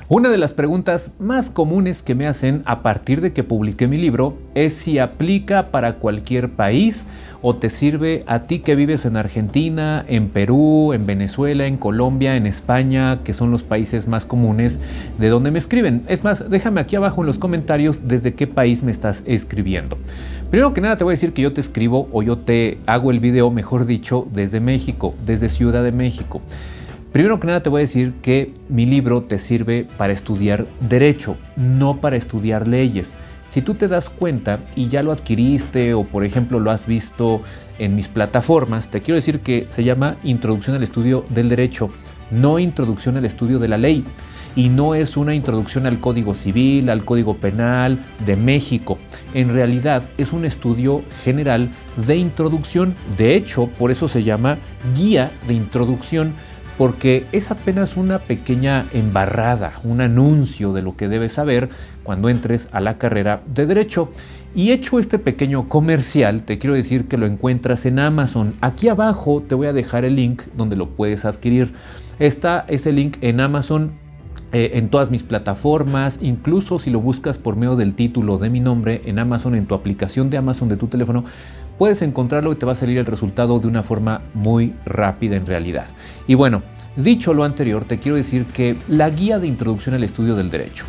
Una de las preguntas más comunes que me hacen a partir de que publiqué mi libro es si aplica para cualquier país o te sirve a ti que vives en Argentina, en Perú, en Venezuela, en Colombia, en España, que son los países más comunes de donde me escriben. Es más, déjame aquí abajo en los comentarios desde qué país me estás escribiendo. Primero que nada te voy a decir que yo te escribo o yo te hago el video, mejor dicho, desde México, desde Ciudad de México. Primero que nada te voy a decir que mi libro te sirve para estudiar derecho, no para estudiar leyes. Si tú te das cuenta y ya lo adquiriste o por ejemplo lo has visto en mis plataformas, te quiero decir que se llama Introducción al Estudio del Derecho, no Introducción al Estudio de la Ley. Y no es una introducción al Código Civil, al Código Penal de México. En realidad es un estudio general de introducción. De hecho, por eso se llama Guía de Introducción, porque es apenas una pequeña embarrada, un anuncio de lo que debes saber cuando entres a la carrera de Derecho. Y hecho este pequeño comercial, te quiero decir que lo encuentras en Amazon. Aquí abajo te voy a dejar el link donde lo puedes adquirir. Está ese link en Amazon, en todas mis plataformas, incluso si lo buscas por medio del título de mi nombre en Amazon, en tu aplicación de Amazon de tu teléfono, puedes encontrarlo y te va a salir el resultado de una forma muy rápida en realidad. Y bueno, dicho lo anterior, te quiero decir que la guía de introducción al estudio del derecho.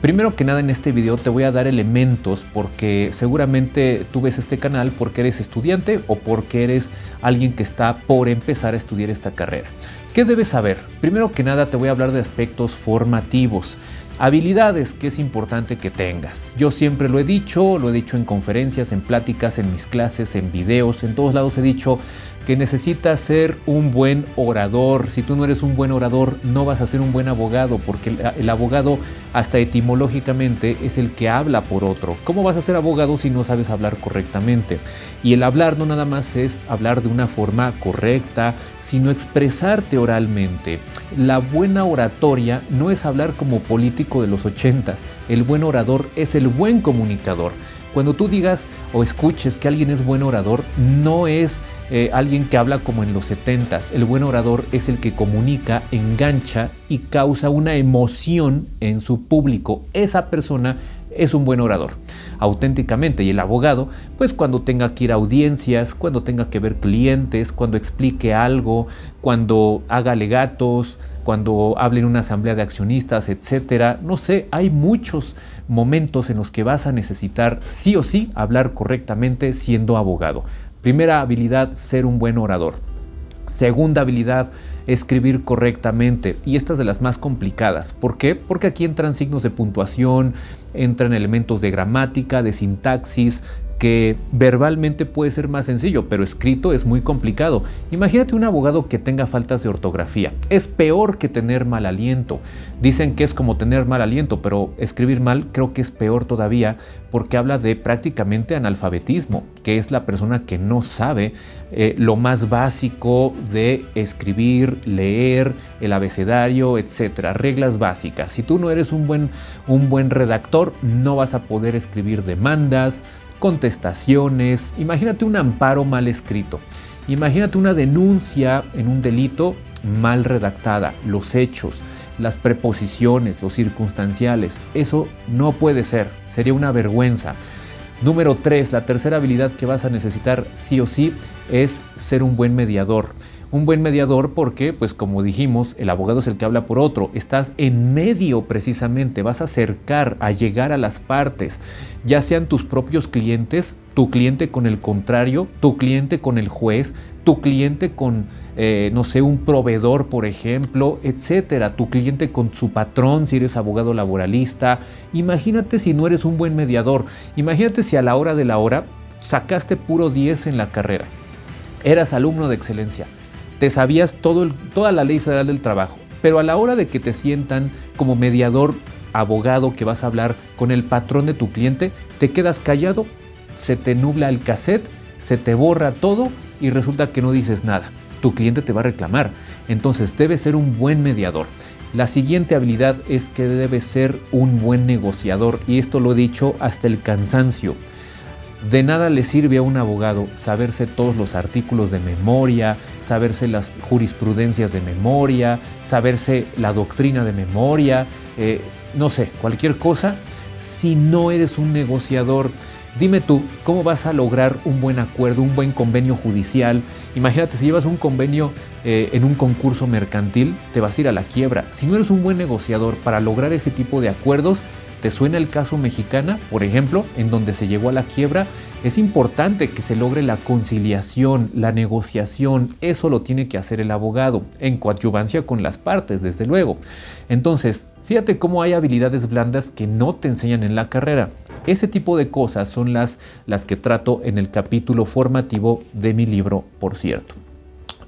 Primero que nada en este video te voy a dar elementos porque seguramente tú ves este canal porque eres estudiante o porque eres alguien que está por empezar a estudiar esta carrera. ¿Qué debes saber? Primero que nada te voy a hablar de aspectos formativos. Habilidades que es importante que tengas. Yo siempre lo he dicho en conferencias, en pláticas, en mis clases, en videos, en todos lados he dicho que necesitas ser un buen orador. Si tú no eres un buen orador, no vas a ser un buen abogado, porque el abogado, hasta etimológicamente, es el que habla por otro. ¿Cómo vas a ser abogado si no sabes hablar correctamente? Y el hablar no nada más es hablar de una forma correcta, sino expresarte oralmente. La buena oratoria no es hablar como político de los 80s. El buen orador es el buen comunicador. Cuando tú digas o escuches que alguien es buen orador, no es alguien que habla como en los 70s. El buen orador es el que comunica, engancha y causa una emoción en su público. Esa persona es un buen orador, auténticamente. Y el abogado, pues cuando tenga que ir a audiencias, cuando tenga que ver clientes, cuando explique algo, cuando haga alegatos, cuando hable en una asamblea de accionistas, etcétera. No sé, hay muchos momentos en los que vas a necesitar sí o sí hablar correctamente siendo abogado. Primera habilidad, ser un buen orador. Segunda habilidad, escribir correctamente, y esta es de las más complicadas. ¿Por qué? Porque aquí entran signos de puntuación, entran elementos de gramática, de sintaxis, que verbalmente puede ser más sencillo, pero escrito es muy complicado. Imagínate un abogado que tenga faltas de ortografía. Es peor que tener mal aliento. Dicen que es como tener mal aliento, pero escribir mal creo que es peor todavía, porque habla de prácticamente analfabetismo, que es la persona que no sabe lo más básico de escribir, leer, el abecedario, etcétera, reglas básicas. Si tú no eres un buen redactor, no vas a poder escribir demandas, contestaciones. Imagínate un amparo mal escrito. Imagínate una denuncia en un delito mal redactada, los hechos, las preposiciones, los circunstanciales. Eso no puede ser, sería una vergüenza. Número 3, la tercera habilidad que vas a necesitar sí o sí es ser un buen mediador. Un buen mediador porque, pues como dijimos, el abogado es el que habla por otro. Estás en medio precisamente, vas a acercar, a llegar a las partes, ya sean tus propios clientes, tu cliente con el contrario, tu cliente con el juez, tu cliente con, no sé, un proveedor, por ejemplo, etcétera, tu cliente con su patrón si eres abogado laboralista. Imagínate si no eres un buen mediador, imagínate si a la hora de la hora sacaste puro 10 en la carrera, eras alumno de excelencia, te sabías toda la ley federal del trabajo, pero a la hora de que te sientan como mediador, abogado, que vas a hablar con el patrón de tu cliente, te quedas callado, se te nubla el cassette, se te borra todo y resulta que no dices nada. Tu cliente te va a reclamar. Entonces debes ser un buen mediador. La siguiente habilidad es que debes ser un buen negociador, y esto lo he dicho hasta el cansancio. De nada le sirve a un abogado saberse todos los artículos de memoria, saberse las jurisprudencias de memoria, saberse la doctrina de memoria, no sé, cualquier cosa, si no eres un negociador. Dime tú, ¿cómo vas a lograr un buen acuerdo, un buen convenio judicial? Imagínate, si llevas un convenio en un concurso mercantil, te vas a ir a la quiebra. Si no eres un buen negociador para lograr ese tipo de acuerdos, ¿te suena el caso Mexicana, por ejemplo, en donde se llegó a la quiebra? Es importante que se logre la conciliación, la negociación. Eso lo tiene que hacer el abogado, en coadyuvancia con las partes, desde luego. Entonces, fíjate cómo hay habilidades blandas que no te enseñan en la carrera. Ese tipo de cosas son las que trato en el capítulo formativo de mi libro, por cierto.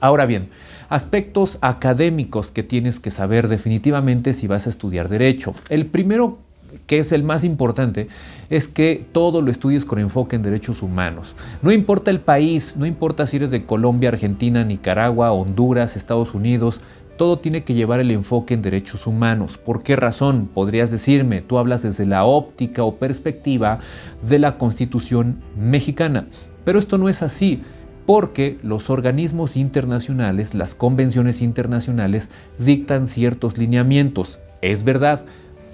Ahora bien, aspectos académicos que tienes que saber definitivamente si vas a estudiar Derecho. El primero, que es el más importante, es que todo lo estudies con enfoque en derechos humanos. No importa el país, no importa si eres de Colombia, Argentina, Nicaragua, Honduras, Estados Unidos, todo tiene que llevar el enfoque en derechos humanos. ¿Por qué razón? Podrías decirme, tú hablas desde la óptica o perspectiva de la Constitución mexicana, pero esto no es así, porque los organismos internacionales, las convenciones internacionales, dictan ciertos lineamientos. Es verdad,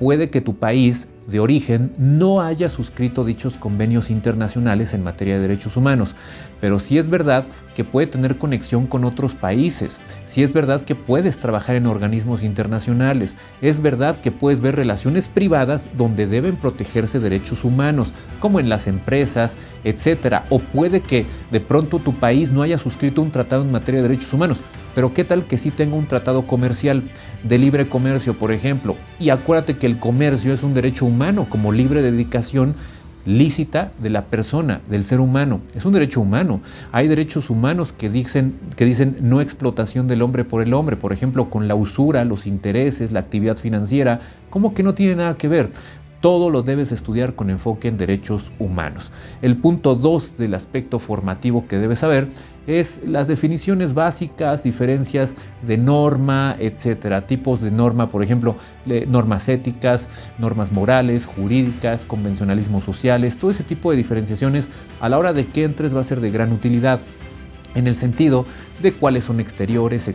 puede que tu país de origen no haya suscrito dichos convenios internacionales en materia de derechos humanos, pero sí es verdad que puede tener conexión con otros países, sí es verdad que puedes trabajar en organismos internacionales, es verdad que puedes ver relaciones privadas donde deben protegerse derechos humanos, como en las empresas, etcétera, o puede que de pronto tu país no haya suscrito un tratado en materia de derechos humanos, pero ¿qué tal que sí tenga un tratado comercial de libre comercio, por ejemplo? Y acuérdate que el comercio es un derecho humano, como libre dedicación lícita de la persona, del ser humano. Es un derecho humano. Hay derechos humanos que dicen no explotación del hombre por el hombre, por ejemplo, con la usura, los intereses, la actividad financiera. ¿Cómo que no tiene nada que ver? Todo lo debes estudiar con enfoque en derechos humanos. El punto 2 del aspecto formativo que debes saber es las definiciones básicas, diferencias de norma, etcétera. Tipos de norma, por ejemplo, normas éticas, normas morales, jurídicas, convencionalismos sociales. Todo ese tipo de diferenciaciones a la hora de que entres va a ser de gran utilidad, en el sentido de cuáles son exteriores,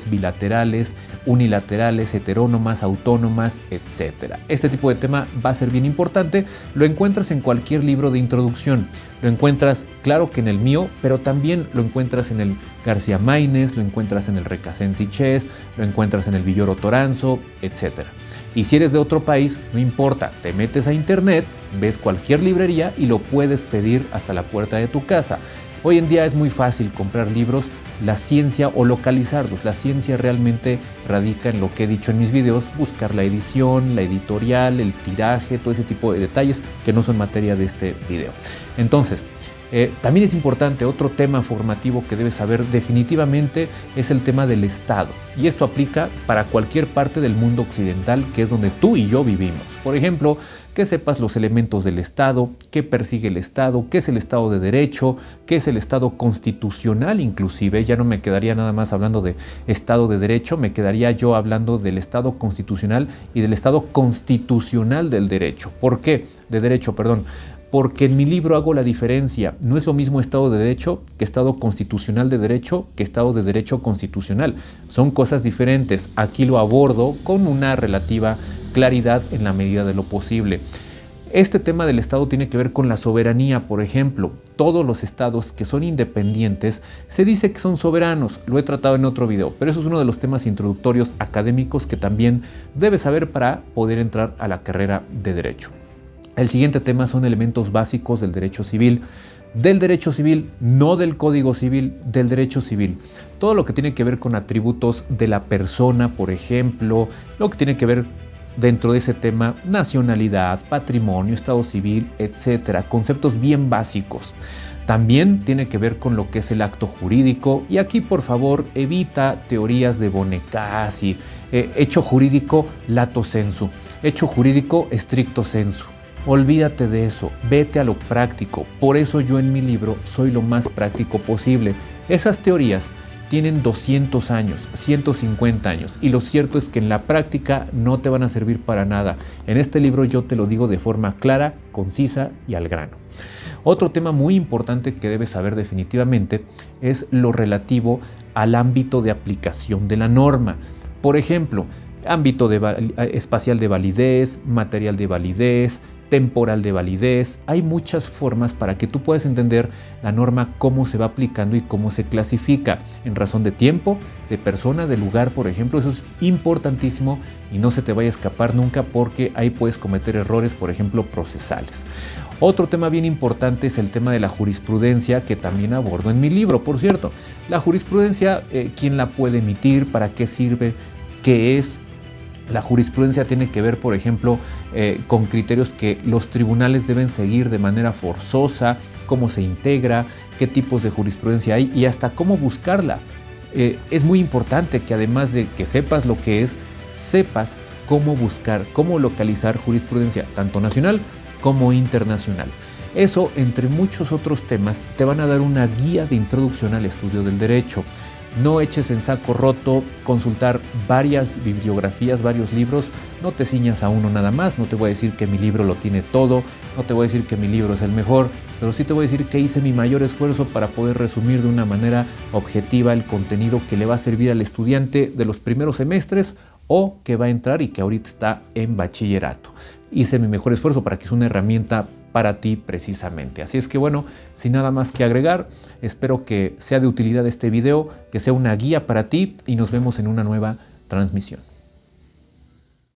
bilaterales, unilaterales, heterónomas, autónomas, etc. Este tipo de tema va a ser bien importante. Lo encuentras en cualquier libro de introducción. Lo encuentras, claro que en el mío, pero también lo encuentras en el García Maínez, lo encuentras en el Recasens Chess, lo encuentras en el Villoro Toranzo, etc. Y si eres de otro país, no importa, te metes a internet, ves cualquier librería y lo puedes pedir hasta la puerta de tu casa. Hoy en día es muy fácil comprar libros, la ciencia o localizarlos. La ciencia realmente radica en lo que he dicho en mis videos, buscar la edición, la editorial, el tiraje, todo ese tipo de detalles que no son materia de este video. Entonces, también es importante, otro tema formativo que debes saber definitivamente es el tema del Estado. Y esto aplica para cualquier parte del mundo occidental, que es donde tú y yo vivimos. Por ejemplo, que sepas los elementos del Estado, qué persigue el Estado, qué es el Estado de Derecho, qué es el Estado constitucional inclusive. Ya no me quedaría nada más hablando de Estado de Derecho, me quedaría yo hablando del Estado constitucional y del Estado constitucional del derecho. ¿Por qué? De derecho, perdón. Porque en mi libro hago la diferencia. No es lo mismo Estado de Derecho que Estado constitucional de derecho que Estado de Derecho constitucional. Son cosas diferentes. Aquí lo abordo con una relativa claridad en la medida de lo posible. Este tema del Estado tiene que ver con la soberanía, por ejemplo. Todos los estados que son independientes se dice que son soberanos. Lo he tratado en otro video, pero eso es uno de los temas introductorios académicos que también debes saber para poder entrar a la carrera de Derecho. El siguiente tema son elementos básicos del derecho civil, no del Código Civil, del derecho civil. Todo lo que tiene que ver con atributos de la persona, por ejemplo, lo que tiene que ver dentro de ese tema, nacionalidad, patrimonio, estado civil, etcétera. Conceptos bien básicos. También tiene que ver con lo que es el acto jurídico, y aquí por favor evita teorías de Bonecassi, hecho jurídico lato sensu, hecho jurídico stricto sensu. Olvídate de eso, vete a lo práctico. Por eso yo en mi libro soy lo más práctico posible. Esas teorías tienen 200 años, 150 años, y lo cierto es que en la práctica no te van a servir para nada. En este libro yo te lo digo de forma clara, concisa y al grano. Otro tema muy importante que debes saber definitivamente es lo relativo al ámbito de aplicación de la norma. Por ejemplo, ámbito espacial de validez, material de validez, temporal de validez. Hay muchas formas para que tú puedas entender la norma, cómo se va aplicando y cómo se clasifica en razón de tiempo, de persona, de lugar, por ejemplo. Eso es importantísimo y no se te vaya a escapar nunca, porque ahí puedes cometer errores, por ejemplo, procesales. Otro tema bien importante es el tema de la jurisprudencia, que también abordo en mi libro. Por cierto, la jurisprudencia, ¿quién la puede emitir? ¿Para qué sirve? ¿Qué es? La jurisprudencia tiene que ver, por ejemplo, con criterios que los tribunales deben seguir de manera forzosa, cómo se integra, qué tipos de jurisprudencia hay y hasta cómo buscarla. Es muy importante que, además de que sepas lo que es, sepas cómo buscar, cómo localizar jurisprudencia, tanto nacional como internacional. Eso, entre muchos otros temas, te van a dar una guía de introducción al estudio del derecho. No eches en saco roto consultar varias bibliografías, varios libros. No te ciñas a uno nada más. No te voy a decir que mi libro lo tiene todo. No te voy a decir que mi libro es el mejor. Pero sí te voy a decir que hice mi mayor esfuerzo para poder resumir de una manera objetiva el contenido que le va a servir al estudiante de los primeros semestres o que va a entrar y que ahorita está en bachillerato. Hice mi mejor esfuerzo para que sea una herramienta para ti precisamente. Así es que bueno, sin nada más que agregar, espero que sea de utilidad este video, que sea una guía para ti y nos vemos en una nueva transmisión.